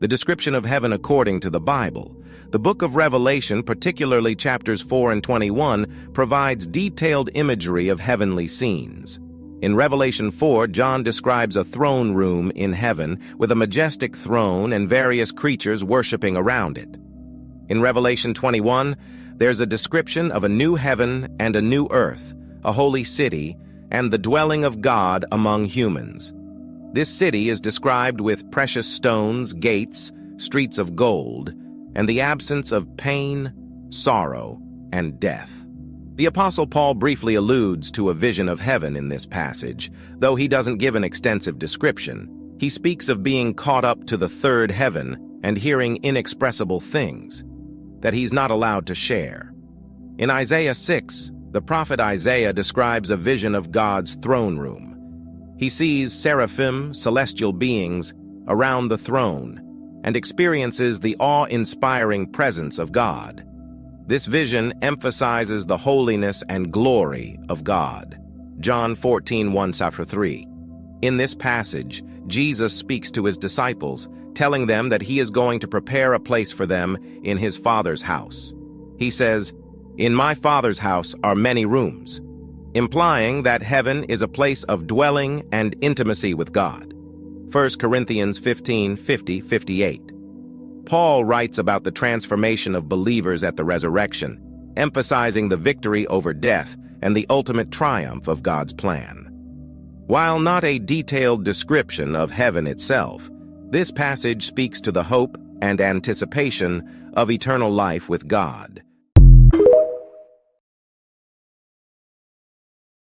the description of heaven according to the Bible. The book of Revelation, particularly chapters 4 and 21, provides detailed imagery of heavenly scenes. In Revelation 4, John describes a throne room in heaven with a majestic throne and various creatures worshiping around it. In Revelation 21, there's a description of a new heaven and a new earth, a holy city, and the dwelling of God among humans. This city is described with precious stones, gates, streets of gold, and the absence of pain, sorrow, and death. The Apostle Paul briefly alludes to a vision of heaven in this passage, though he doesn't give an extensive description. He speaks of being caught up to the third heaven and hearing inexpressible things that he's not allowed to share. In Isaiah 6, the prophet Isaiah describes a vision of God's throne room. He sees seraphim, celestial beings, around the throne and experiences the awe-inspiring presence of God. This vision emphasizes the holiness and glory of God. John 14:1-3. In this passage, Jesus speaks to his disciples, telling them that he is going to prepare a place for them in his Father's house. He says, "In my Father's house are many rooms," implying that heaven is a place of dwelling and intimacy with God. 1 Corinthians 15:50-58. Paul writes about the transformation of believers at the resurrection, emphasizing the victory over death and the ultimate triumph of God's plan. While not a detailed description of heaven itself, this passage speaks to the hope and anticipation of eternal life with God.